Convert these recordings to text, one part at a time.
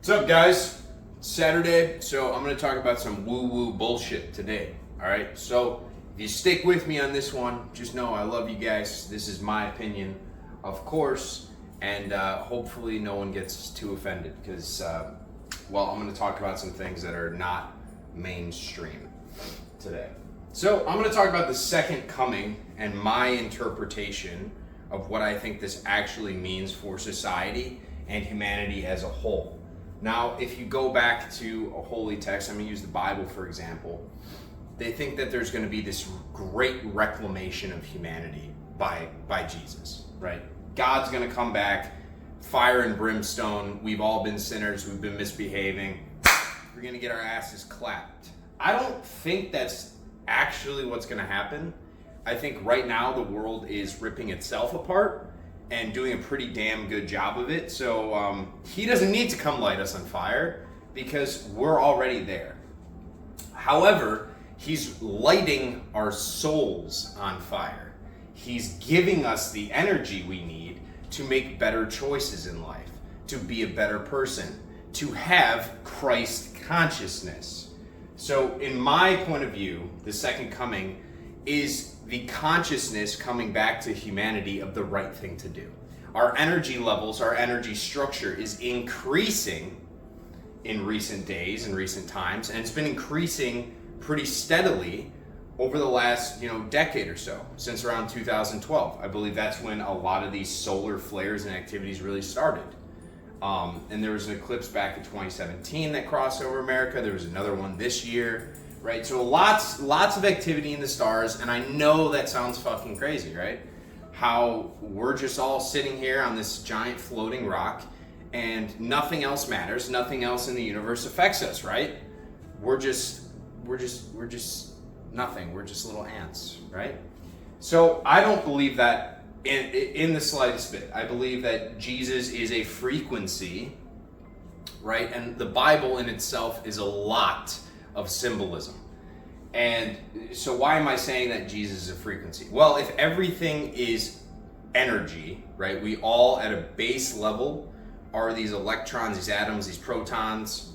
What's up, guys? It's Saturday, so I'm going to talk about some woo-woo bullshit today, all right? So if you stick with me on this one, just know I love you guys. This is my opinion, of course, and hopefully no one gets too offended because, I'm going to talk about some things that are not mainstream today. So I'm going to talk about the second coming and my interpretation of what I think this actually means for society and humanity as a whole. Now, if you go back to a holy text, I'm going to use the Bible for example, they think that there's going to be this great reclamation of humanity by Jesus, right? God's going to come back, fire and brimstone, we've all been sinners, we've been misbehaving, we're going to get our asses clapped. I don't think that's actually what's going to happen. I think right now the world is ripping itself apart and doing a pretty damn good job of it. So he doesn't need to come light us on fire because we're already there. However, he's lighting our souls on fire. He's giving us the energy we need to make better choices in life, to be a better person, to have Christ consciousness. So in my point of view, the second coming is the consciousness coming back to humanity of the right thing to do. Our energy levels, our energy structure is increasing in recent days, in recent times, and it's been increasing pretty steadily over the last, decade or so, since around 2012. I believe that's when a lot of these solar flares and activities really started. And there was an eclipse back in 2017 that crossed over America. There was another one this year. Right, so lots of activity in the stars, and I know that sounds fucking crazy, right? How we're just all sitting here on this giant floating rock, and nothing else matters, nothing else in the universe affects us, right? We're just nothing. We're just little ants, right? So I don't believe that in the slightest bit. I believe that Jesus is a frequency, right? And the Bible in itself is a lot of symbolism. And so why am I saying that Jesus is a frequency? Well, if everything is energy, right, we all at a base level are these electrons, these atoms, these protons,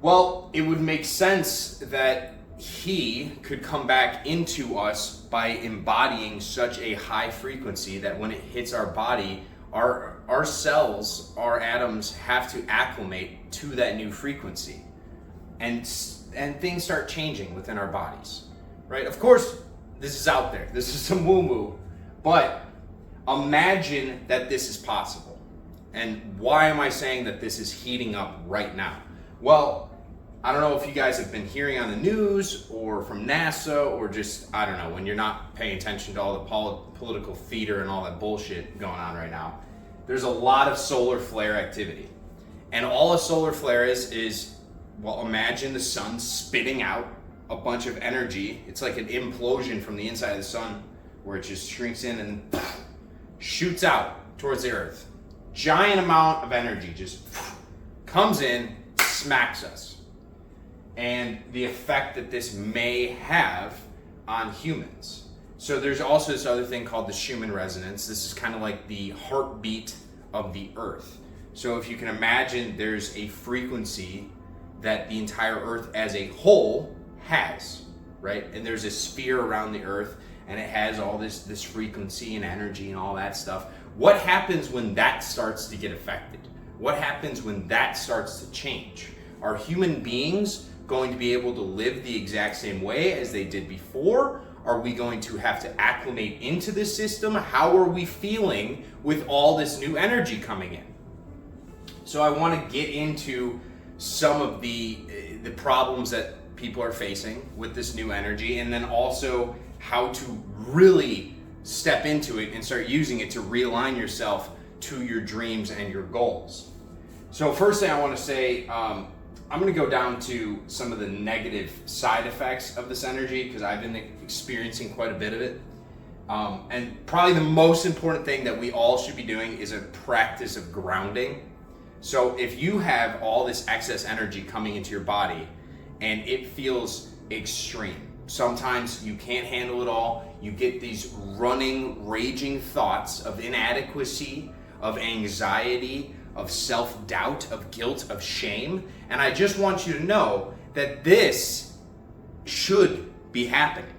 well, it would make sense that he could come back into us by embodying such a high frequency that when it hits our body, our cells, our atoms have to acclimate to that new frequency. And things start changing within our bodies, right? Of course, this is out there. This is some woo-woo. But imagine that this is possible. And why am I saying that this is heating up right now? Well, I don't know if you guys have been hearing on the news or from NASA or just, I don't know, when you're not paying attention to all the political theater and all that bullshit going on right now. There's a lot of solar flare activity. And all a solar flare is well, imagine the sun spitting out a bunch of energy. It's like an implosion from the inside of the sun where it just shrinks in and shoots out towards the earth. Giant amount of energy just comes in, smacks us. And the effect that this may have on humans. So there's also this other thing called the Schumann resonance. This is kind of like the heartbeat of the earth. So if you can imagine, there's a frequency that the entire earth as a whole has, right? And there's a sphere around the earth and it has all this frequency and energy and all that stuff. What happens when that starts to get affected? What happens when that starts to change? Are human beings going to be able to live the exact same way as they did before? Are we going to have to acclimate into this system? How are we feeling with all this new energy coming in? So I want to get into some of the problems that people are facing with this new energy, and then also how to really step into it and start using it to realign yourself to your dreams and your goals. So first thing I want to say, I'm going to go down to some of the negative side effects of this energy because I've been experiencing quite a bit of it. And probably the most important thing that we all should be doing is a practice of grounding. So if you have all this excess energy coming into your body and it feels extreme, sometimes you can't handle it all, you get these running, raging thoughts of inadequacy, of anxiety, of self-doubt, of guilt, of shame. And I just want you to know that this should be happening.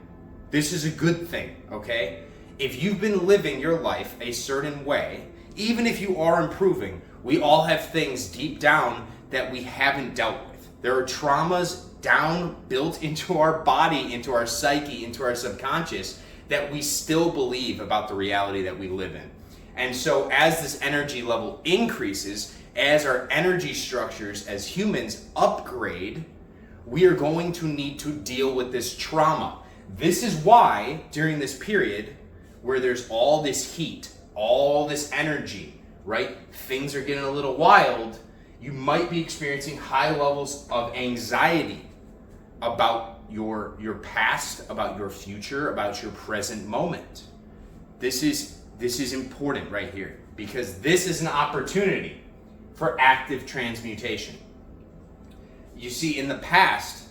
This is a good thing, okay? If you've been living your life a certain way, even if you are improving, we all have things deep down that we haven't dealt with. There are traumas down, built into our body, into our psyche, into our subconscious, that we still believe about the reality that we live in. And so as this energy level increases, as our energy structures as humans upgrade, we are going to need to deal with this trauma. This is why during this period where there's all this heat, all this energy, right? Things are getting a little wild. You might be experiencing high levels of anxiety about your past, about your future, about your present moment. This is important right here, because this is an opportunity for active transmutation. You see, in the past,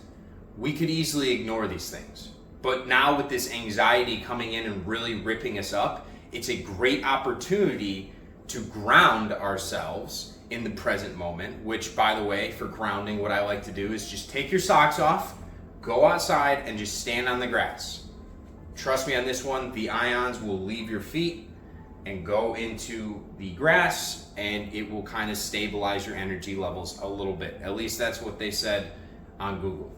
we could easily ignore these things. But now with this anxiety coming in and really ripping us up, it's a great opportunity to ground ourselves in the present moment, which, by the way, for grounding, what I like to do is just take your socks off, go outside, and just stand on the grass. Trust me on this one, the ions will leave your feet and go into the grass, and it will kind of stabilize your energy levels a little bit. At least that's what they said on Google.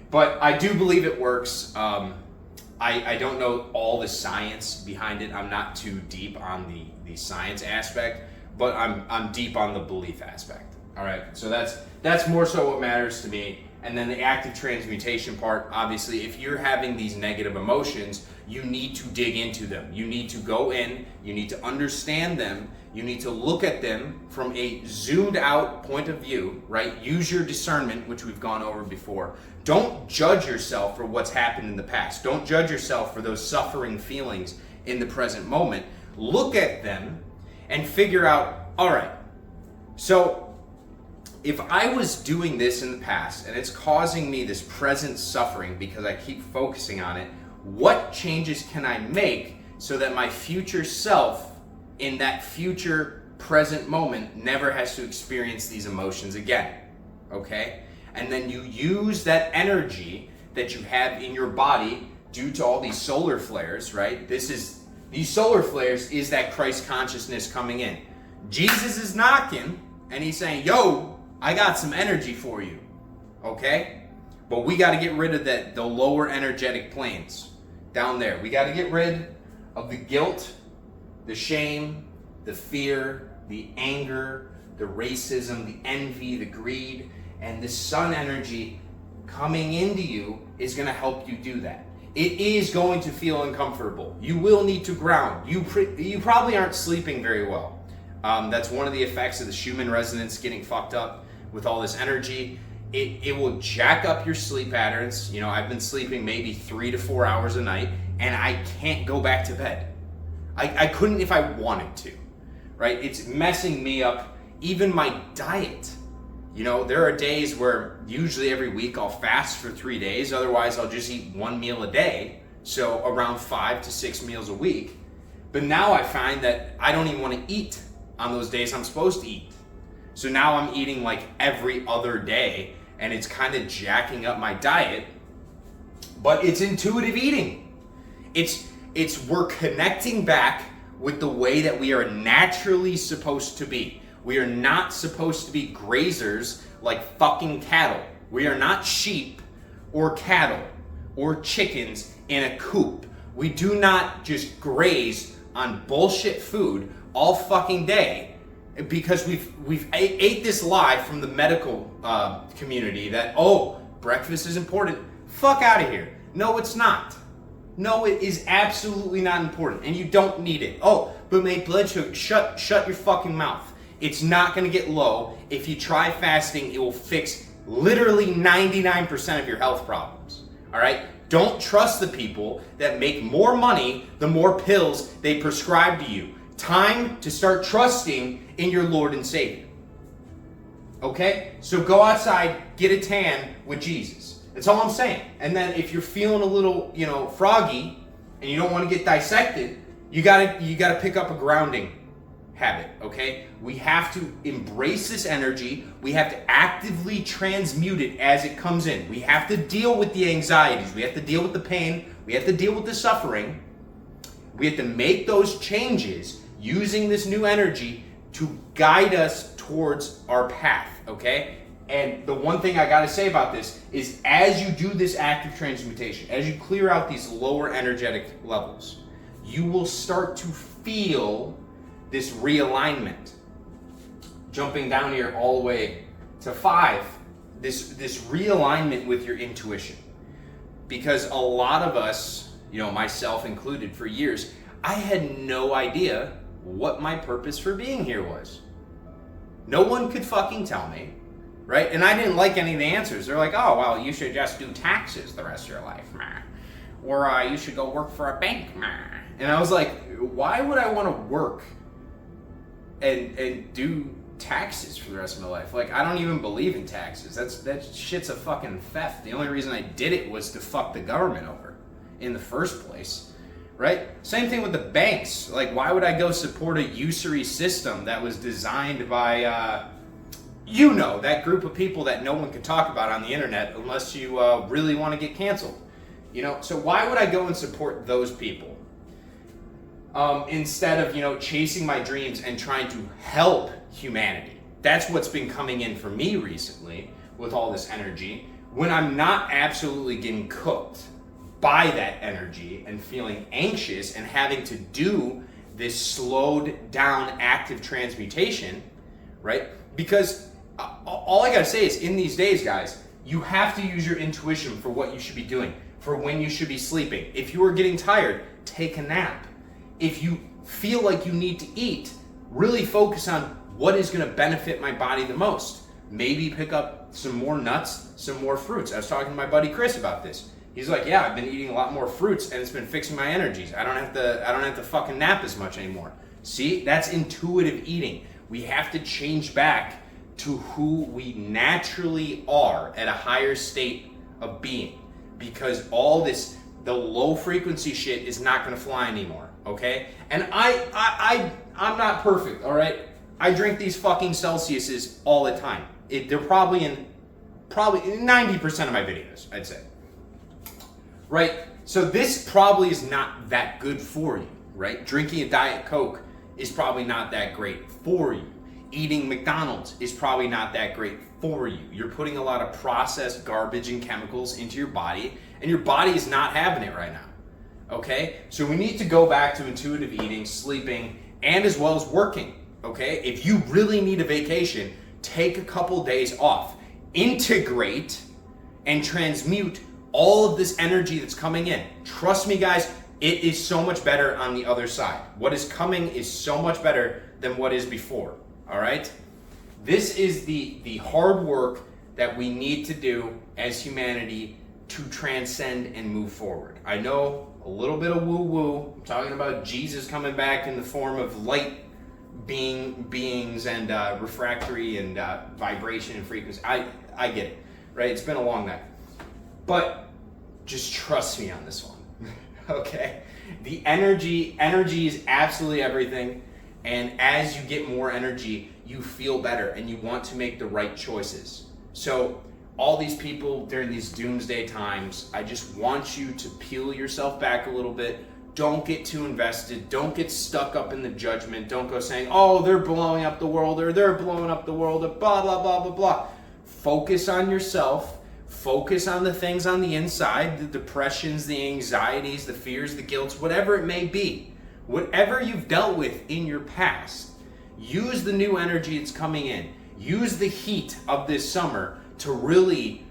But I do believe it works. I don't know all the science behind it. I'm not too deep on the science aspect, but I'm deep on the belief aspect. All right, so that's more so what matters to me. And then the active transmutation part, obviously, if you're having these negative emotions, you need to dig into them. You need to go in, you need to understand them, you need to look at them from a zoomed out point of view, right? Use your discernment, which we've gone over before. Don't judge yourself for what's happened in the past. Don't judge yourself for those suffering feelings in the present moment. Look at them and figure out, all right, so if I was doing this in the past and it's causing me this present suffering because I keep focusing on it, what changes can I make so that my future self in that future present moment never has to experience these emotions again? Okay? And then you use that energy that you have in your body due to all these solar flares, right? These solar flares is that Christ consciousness coming in. Jesus is knocking and he's saying, yo, I got some energy for you, okay? But we got to get rid of the lower energetic planes down there. We got to get rid of the guilt, the shame, the fear, the anger, the racism, the envy, the greed, and the sun energy coming into you is going to help you do that. It is going to feel uncomfortable. You will need to ground. You probably aren't sleeping very well. That's one of the effects of the Schumann resonance getting fucked up with all this energy. It will jack up your sleep patterns. You know, I've been sleeping maybe 3 to 4 hours a night, and I can't go back to bed. I couldn't if I wanted to, right? It's messing me up. Even my diet. You know, there are days where usually every week I'll fast for 3 days. Otherwise, I'll just eat 1 meal a day. So around 5 to 6 meals a week. But now I find that I don't even want to eat on those days I'm supposed to eat. So now I'm eating like every other day, and it's kind of jacking up my diet. But it's intuitive eating. We're connecting back with the way that we are naturally supposed to be. We are not supposed to be grazers like fucking cattle. We are not sheep or cattle or chickens in a coop. We do not just graze on bullshit food all fucking day because we've ate this lie from the medical community that, oh, breakfast is important. Fuck out of here. No, it's not. No, it is absolutely not important, and you don't need it. Oh, but my blood sugar, shut your fucking mouth. It's not going to get low. If you try fasting, it will fix literally 99% of your health problems. All right? Don't trust the people that make more money the more pills they prescribe to you. Time to start trusting in your Lord and Savior. Okay? So go outside, get a tan with Jesus. That's all I'm saying. And then if you're feeling a little, froggy and you don't want to get dissected, you gotta pick up a grounding habit, okay? We have to embrace this energy. We have to actively transmute it as it comes in. We have to deal with the anxieties. We have to deal with the pain. We have to deal with the suffering. We have to make those changes using this new energy to guide us towards our path, okay? And the one thing I gotta say about this is as you do this active transmutation, as you clear out these lower energetic levels, you will start to feel this realignment. Jumping down here all the way to 5, this realignment with your intuition. Because a lot of us, myself included, for years, I had no idea what my purpose for being here was. No one could fucking tell me, right? And I didn't like any of the answers. They're like, oh, well, you should just do taxes the rest of your life, man. Or you should go work for a bank, man. And I was like, why would I want to work and do taxes for the rest of my life? Like, I don't even believe in taxes. That shit's a fucking theft. The only reason I did it was to fuck the government over in the first place, right? Same thing with the banks. Like, why would I go support a usury system that was designed by, that group of people that no one can talk about on the internet unless you really want to get canceled? So why would I go and support those people? Instead of, chasing my dreams and trying to help humanity. That's what's been coming in for me recently with all this energy. When I'm not absolutely getting cooked by that energy and feeling anxious and having to do this slowed down active transmutation, right? Because all I gotta say is in these days, guys, you have to use your intuition for what you should be doing, for when you should be sleeping. If you are getting tired, take a nap. If you feel like you need to eat, really focus on what is going to benefit my body the most. Maybe pick up some more nuts, some more fruits. I was talking to my buddy Chris about this. He's like, yeah, I've been eating a lot more fruits and it's been fixing my energies. I don't have to fucking nap as much anymore. See, that's intuitive eating. We have to change back to who we naturally are at a higher state of being, because all this, the low frequency shit is not going to fly anymore. Okay? And I'm not perfect, all right? I drink these fucking Celsiuses all the time. They're probably in 90% of my videos, I'd say. Right? So this probably is not that good for you, right? Drinking a Diet Coke is probably not that great for you. Eating McDonald's is probably not that great for you. You're putting a lot of processed garbage and chemicals into your body, and your body is not having it right now. Okay, so we need to go back to intuitive eating, sleeping, and as well as working. Okay, if you really need a vacation, take a couple days off. Integrate and transmute all of this energy that's coming in. Trust me, guys, it is so much better on the other side. What is coming is so much better than what is before. All right, this is the hard work that we need to do as humanity to transcend and move forward. I know a little bit of woo-woo. I'm talking about Jesus coming back in the form of light beings and refractory and vibration and frequency. I get it, right? It's been a long night. But just trust me on this one, okay? The energy is absolutely everything. And as you get more energy, you feel better and you want to make the right choices. So all these people during these doomsday times, I just want you to peel yourself back a little bit. Don't get too invested. Don't get stuck up in the judgment. Don't go saying, oh, they're blowing up the world, or they're blowing up the world, or blah, blah, blah, blah, blah. Focus on yourself. Focus on the things on the inside, the depressions, the anxieties, the fears, the guilts, whatever it may be. Whatever you've dealt with in your past, use the new energy that's coming in. Use the heat of this summer to really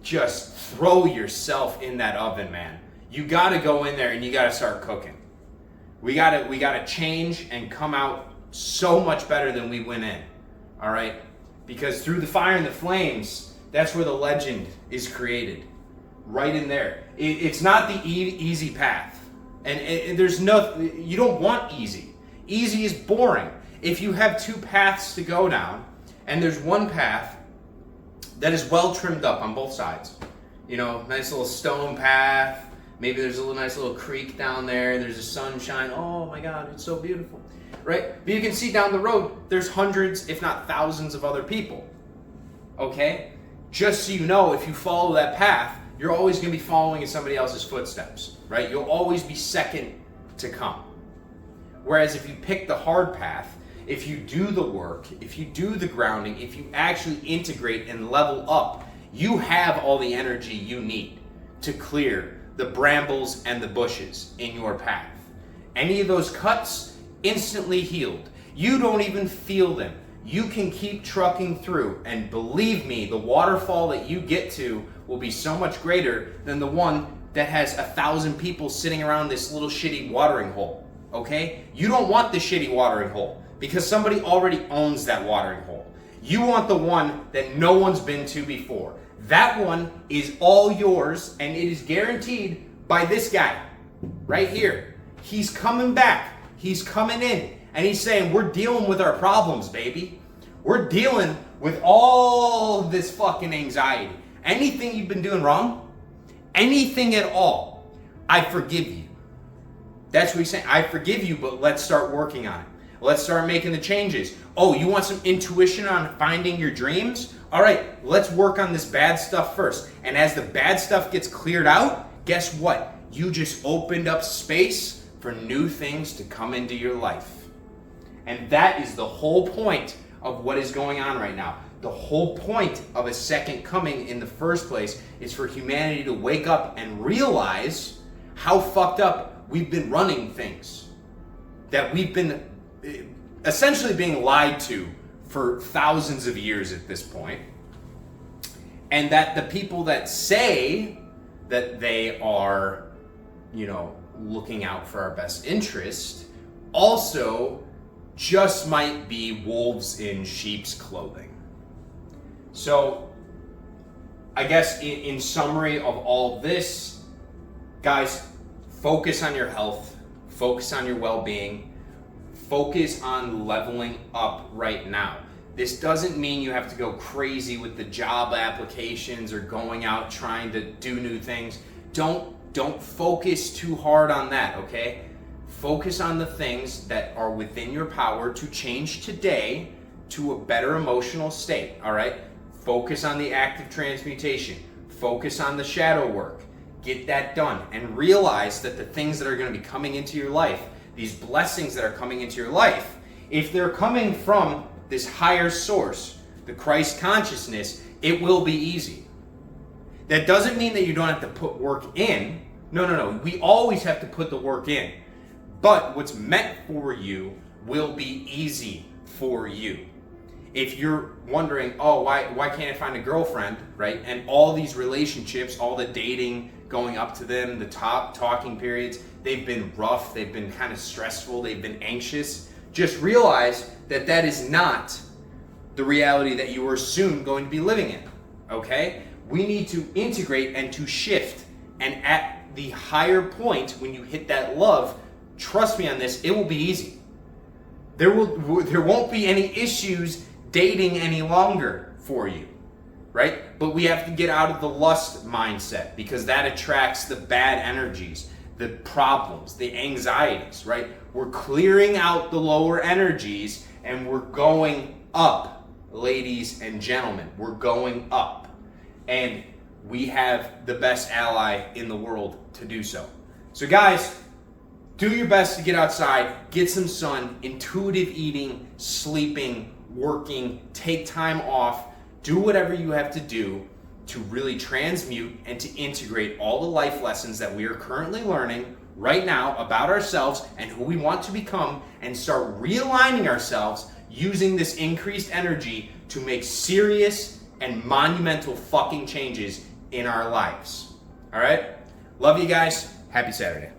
just throw yourself in that oven, man. You got to go in there and you got to start cooking. We got to change and come out so much better than we went in. All right? Because through the fire and the flames, that's where the legend is created. Right in there. It's not the easy path. And there's no, you don't want easy. Easy is boring. If you have two paths to go down, and there's one path that is well trimmed up on both sides, nice little stone path, Maybe there's a nice little creek down there. There's a sunshine. Oh my God, it's so beautiful, right? But you can see down the road, there's hundreds, if not thousands of other people, okay? Just so you know, if you follow that path, you're always going to be following in somebody else's footsteps, right? You'll always be second to come. Whereas if you pick the hard path, if you do the work, if you do the grounding, if you actually integrate and level up, you have all the energy you need to clear the brambles and the bushes in your path. Any of those cuts, instantly healed. You don't even feel them. You can keep trucking through, and believe me, the waterfall that you get to will be so much greater than the one that has 1,000 people sitting around this little shitty watering hole, okay? You don't want the shitty watering hole because somebody already owns that watering hole. You want the one that no one's been to before. That one is all yours, and it is guaranteed by this guy right here. He's coming back. He's coming in, and he's saying, we're dealing with our problems, baby. We're dealing with all this fucking anxiety. Anything you've been doing wrong, anything at all, I forgive you. That's what he's saying. I forgive you, but let's start working on it. Let's start making the changes. Oh, you want some intuition on finding your dreams? All right, let's work on this bad stuff first. And as the bad stuff gets cleared out, guess what? You just opened up space for new things to come into your life. And that is the whole point of what is going on right now. The whole point of a second coming in the first place is for humanity to wake up and realize how fucked up we've been running things. That we've been essentially being lied to for thousands of years at this point. And that the people that say that they are, looking out for our best interest also just might be wolves in sheep's clothing. So, I guess in summary of all this, guys, focus on your health, focus on your well-being, focus on leveling up right now. This doesn't mean you have to go crazy with the job applications or going out trying to do new things. Don't focus too hard on that, okay? Focus on the things that are within your power to change today to a better emotional state, all right? Focus on the active transmutation. Focus on the shadow work. Get that done and realize that the things that are going to be coming into your life, these blessings that are coming into your life, if they're coming from this higher source, the Christ consciousness, it will be easy. That doesn't mean that you don't have to put work in. No. We always have to put the work in. But what's meant for you will be easy for you. If you're wondering, why can't I find a girlfriend, right? And all these relationships, all the dating going up to them, the top talking periods, they've been rough, they've been kind of stressful, they've been anxious. Just realize that that is not the reality that you are soon going to be living in, okay? We need to integrate and to shift. And at the higher point, when you hit that love, trust me on this, it will be easy. There won't be any issues dating any longer for you, right? But we have to get out of the lust mindset because that attracts the bad energies, the problems, the anxieties, right? We're clearing out the lower energies and we're going up, ladies and gentlemen. We're going up. And we have the best ally in the world to do so. So guys, do your best to get outside, get some sun, intuitive eating, sleeping, working, take time off, do whatever you have to do to really transmute and to integrate all the life lessons that we are currently learning right now about ourselves and who we want to become, and start realigning ourselves using this increased energy to make serious and monumental fucking changes in our lives. All right? Love you guys. Happy Saturday.